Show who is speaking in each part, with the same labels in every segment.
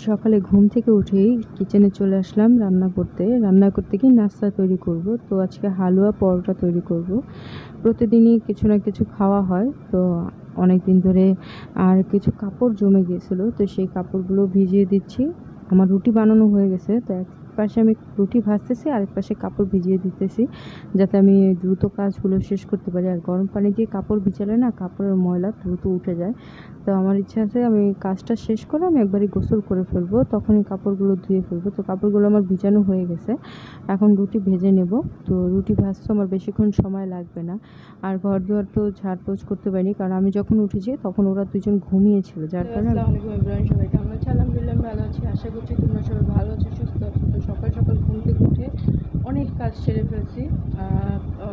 Speaker 1: সকালে ঘুম থেকে উঠেই কিচেনে চলে আসলাম রান্না করতে গিয়ে নাস্তা তৈরি করব। তো আজকে হালুয়া পরোটা তৈরি করব। প্রতিদিনই কিছু না কিছু খাওয়া হয়, তো অনেক দিন ধরে আর কিছু কাপড় জমে গিয়েছিল, তো সেই কাপড়গুলো ভিজিয়ে দিচ্ছি। আমার রুটি বানানো হয়ে গেছে, তো এক পাশে আমি রুটি ভাজতেছি, আরেক পাশে কাপড় ভিজিয়ে দিতেছি যাতে আমি দ্রুত কাজগুলো শেষ করতে পারি। আর গরম পানি দিয়ে কাপড় ভিজালে না কাপড়ের ময়লা দ্রুত উঠে যায়। তো আমার ইচ্ছা আছে আমি কাজটা শেষ করে আমি একবারই গোসল করে ফেলবো, তখনই কাপড়গুলো ধুয়ে ফেলবো। তো কাপড়গুলো আমার ভিজানো হয়ে গেছে, এখন রুটি ভেজে নেব। তো রুটি ভাজতে আমার বেশিক্ষণ সময় লাগবে না। আর ঘর দুয়ার তো ঝাড়পোছ করতে পারিনি, কারণ আমি যখন উঠেছি তখন ওরা দুজন ঘুমিয়েছিল, যার কারণে।
Speaker 2: আসসালামু আলাইকুম এভরিওয়ান, সবাই কেমন আছেন? আলহামদুলিল্লাহ ভালো আছি, আশা করছি তোমরা সবাই ভালো আছো, সুস্থ আছো। তো সকাল সকাল ঘুম থেকে উঠে অনেক কাজ সেরে ফেলছি।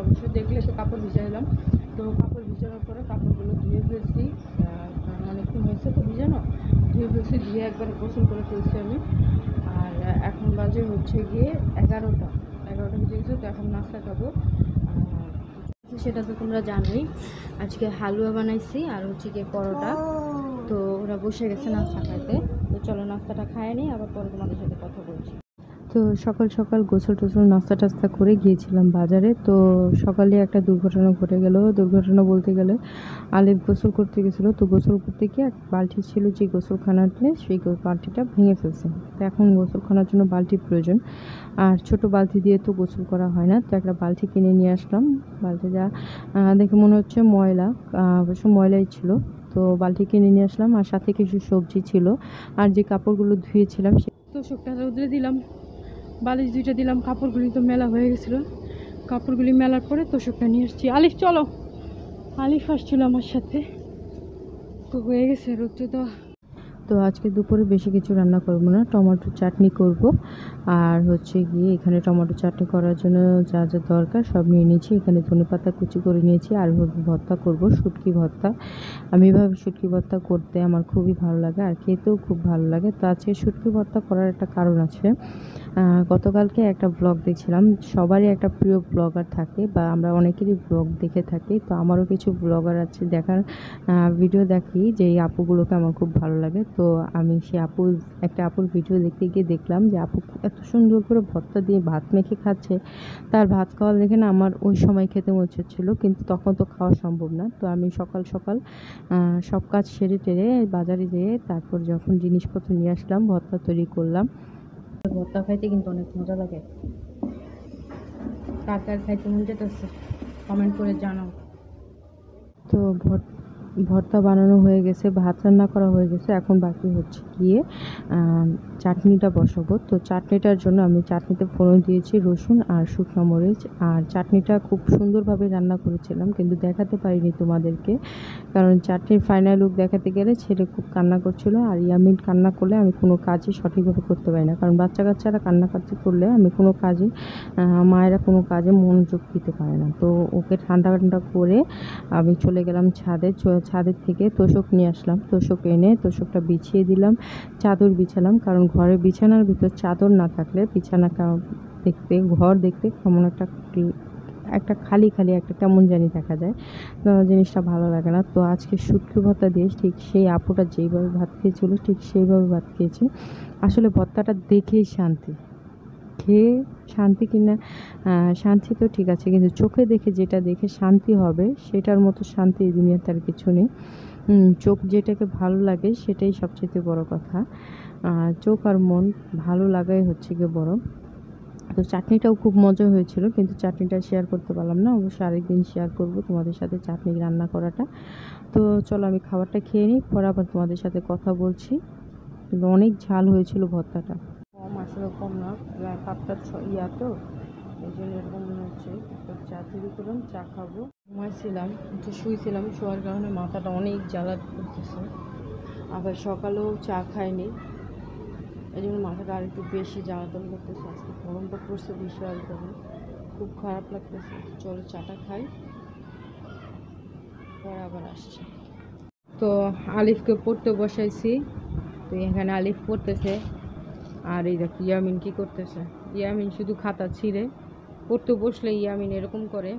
Speaker 2: অবশ্য দেখলে তো কাপড় ভিজাইলাম, তো কাপড় ভিজানোর পরে কাপড়গুলো ধুয়ে ফেলছি, কারণ অনেকক্ষণ হয়েছে তো ভিজানো। ধুয়ে ফেলছি, ধুয়ে একবার গোসল করে ফেলছি আমি। আর এখন বাজে হচ্ছে গিয়ে 11টা বেজে গেছে। তো এখন নাস্তা খাবো, সেটা তো তোমরা জানোই। আজকে হালুয়া বানাইছি আর হচ্ছে গিয়ে পরোটা। তো ওরা বসে গেছে নাস্তা খাইতে, তো চলো নাস্তাটা খায় নিই, আবার পরে তোমাদের সাথে কথা বলছি।
Speaker 1: তো সকাল সকাল গোসল টোসল নাস্তা টাস্তা করে গিয়েছিলাম বাজারে। তো সকালে একটা দুর্ঘটনা ঘটে গেল। দুর্ঘটনা বলতে গেলে আলিফ গোসল করতে গেছিলো, তো গোসল করতে গিয়ে এক বালতি ছিল যে গোসলখানাতে, সেই বালতিটা ভেঙে ফেলছে। তো এখন গোসলখানার জন্য বালতি প্রয়োজন, আর ছোট বালতি দিয়ে তো গোসল করা হয় না। তো একটা বালতি কিনে নিয়ে আসলাম। বালতিটা দেখে মনে হচ্ছে ময়লা, অবশ্য ময়লাই ছিল। তো বালতি কিনে নিয়ে আসলাম, আর সাথে কিছু সবজি ছিল, আর যে কাপড়গুলো ধুয়েছিলাম
Speaker 2: তোষকটা রোদ্রে দিলাম, বালিশ দুইটা দিলাম, কাপড়গুলি তো মেলা হয়ে গেছিলো। কাপড়গুলি মেলার পরে তোষকটা নিয়ে আসছি। আলিফ চলো, আলিফ আসছিল আমার সাথে, তো হয়ে গেছে রোদ্রে দেওয়া।
Speaker 1: তো আজকে দুপুরে বেশি কিছু রান্না করব না, টমেটো চাটনি করব। আর হচ্ছে গিয়ে এখানে টমেটো চাটনি করার জন্য যা যা দরকার সব নিয়ে নিয়েছি। এখানে ধনেপাতা কুচি করে নিয়েছি, আর ভর্তা করব, শুটকি ভর্তা। আমি এভাবে শুটকি ভর্তা করতে আমার খুবই ভালো লাগে, আর খেতেও খুব ভালো লাগে। তো আজকে শুটকি ভর্তা করার একটা কারণ আছে। গতকালকে একটা ব্লগ দেখছিলাম, সবারই একটা প্রিয় ব্লগার থাকে, বা আমরা অনেকেরই ব্লগ দেখে থাকি। তো আমারও কিছু ব্লগার আছে দেখার, ভিডিও দেখি যে এই আপুগুলোকে আমার খুব ভালো লাগে। তো আমি সেই একটা আপুর ভিডিও দেখতে গিয়ে দেখলাম যে আপু এত সুন্দর করে ভর্তা দিয়ে ভাত মেখে খাচ্ছে। তার ভাত খাওয়া দেখে না আমার ওই সময় খেতে মনে হচ্ছিল, কিন্তু তখন তো খাওয়া সম্ভব না। তো আমি সকাল সকাল সব কাজ সেরে টেরে বাজারে যেয়ে তারপর যখন জিনিসপত্র নিয়ে আসলাম, ভর্তা তৈরি করলাম। ভর্তা খাইতে কিন্তু অনেক মজা লাগে।
Speaker 2: কার কার খাইতে মন যেতেছে কমেন্ট করে জানাও।
Speaker 1: তো ভর্তা বানানো হয়ে গেছে, ভাত রান্না করা হয়ে গেছে, এখন বাকি হচ্ছে গিয়ে চাটনিটা বসাবো। তো চাটনিটার জন্য আমি চাটনিতে ফোড়ন দিয়েছি রসুন আর শুকনো মরিচ। আর চাটনিটা খুব সুন্দরভাবে রান্না করেছিলাম, কিন্তু দেখাতে পারিনি তোমাদেরকে, কারণ চাটনির ফাইনাল লুক দেখাতে গেলে ছেলে খুব কান্না করছিল। আর ইয়ামিন কান্না করলে আমি কোনো কাজই সঠিকভাবে করতে পারি না, কারণ বাচ্চা কাচ্চারা কান্নাকাটি করলে আমি কোনো কাজে, মায়েরা কোনো কাজে মনোযোগ দিতে পারে না। তো ওকে ঠান্ডা ঠান্ডা করে আমি চলে গেলাম ছাদের থেকে তোষক নিয়ে আসলাম। তোষক এনে তোষকটা বিছিয়ে দিলাম, চাদর বিছালাম, কারণ ঘরে বিছানার ভিতর চাদর না থাকলে বিছানা ঘর দেখতে কেমন একটা খালি খালি একটা কেমন জানি দেখা যায়, জিনিসটা ভালো লাগে না। তো আজকে শুটকি ভর্তা দিয়ে ঠিক সেই আপুটা যেইভাবে ভাত খেয়েছিল ঠিক সেইভাবে ভাত খেয়েছি। আসলে ভর্তাটা দেখেই শান্তি, খেয়ে শান্তি কিনা, শান্তি তো ঠিক আছে, কিন্তু চোখে দেখে যেটা দেখে শান্তি হবে সেটার মতো শান্তি এই দুনিয়াতে আর কিছু নেই। চোখ যেটাকে ভালো লাগে সেটাই সবচেয়ে বড় কথা। চোখ আর মন ভালো লাগাই হচ্ছে গিয়ে বড়। তো চাটনিটাও খুব মজা হয়েছিল, কিন্তু চাটনিটা শেয়ার করতে পারলাম না, অবশ্যই আরেকদিন শেয়ার করব তোমাদের সাথে চাটনি রান্না করাটা। তো চলো আমি খাবারটা খেয়ে নিই, পরে আবার তোমাদের সাথে কথা বলছি। কিন্তু অনেক ঝাল হয়েছিল ভর্তাটা।
Speaker 2: কম আসলে কম না, কাপটা ইয়া তো এই জন্য এরকম মনে হচ্ছে। চা তৈরি করলাম, চা খাবো। ঘুমাইছিলাম, একটু শুয়েছিলাম, শোয়ার কারণে মাথাটা অনেক জ্বালা করতেছে। আবার সকালেও চা খাইনি, এই জন্য মাথাটা আর একটু বেশি জ্বালাতন করতেছে। আজকে গরমটা পড়ছে বিশাল করে, খুব খারাপ লাগতেছে। চলো চাটা খাই, পরে আবার আসছে। তো আলিফকে পড়তে বসাইছি, তো এখানে আলিফ পড়তেছে, আর এই দেখ ইয়ামিন কি করতেছে। ইয়ামিন শুধু খাতা ছিঁড়ে, পড়তে বসলে ইয়ামিন এরকম করে।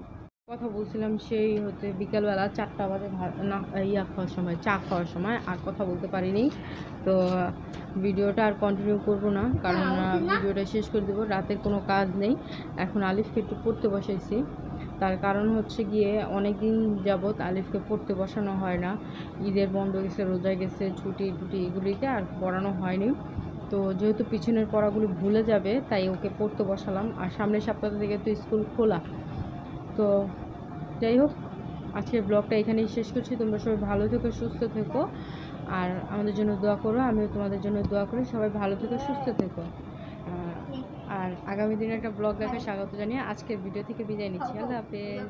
Speaker 2: কথা বলছিলাম সেই হতে বিকেলবেলা 4টা বাজে না ইয়া খাওয়ার সময়, চা খাওয়ার সময় আর কথা বলতে পারিনি। তো ভিডিওটা আর কন্টিনিউ করব না, কারণ ভিডিওটা শেষ করে দেবো। রাতের কোনো কাজ নেই, এখন আলিফকে একটু পড়তে বসাইছি। তার কারণ হচ্ছে গিয়ে অনেক দিন যাবৎ আলিফকে পড়তে বসানো হয় না, ঈদের বন্ধ গেছে, রোজায় গেছে, ছুটি টুটি এগুলিতে আর পড়ানো হয়নি। তো যেহেতু পিছনের পড়াগুলি ভুলে যাবে তাই ওকে পড়তে বসালাম, আর সামনের সপ্তাহ থেকে তো স্কুল খোলা। তো যাই হোক, আজকের ব্লগটা এখানেই শেষ করছি। তোমরা সবাই ভালো থেকো, সুস্থ থেকো, আর আমাদের জন্য দোয়া করো। আমিও তোমাদের জন্য দোয়া করি। সবাই ভালো থেকো, সুস্থ থেকো। আর আগামী দিনে একটা ব্লগ দেখার স্বাগত জানিয়ে আজকের ভিডিও থেকে বিদায় নিচ্ছি। আল্লাহ হাফেজ।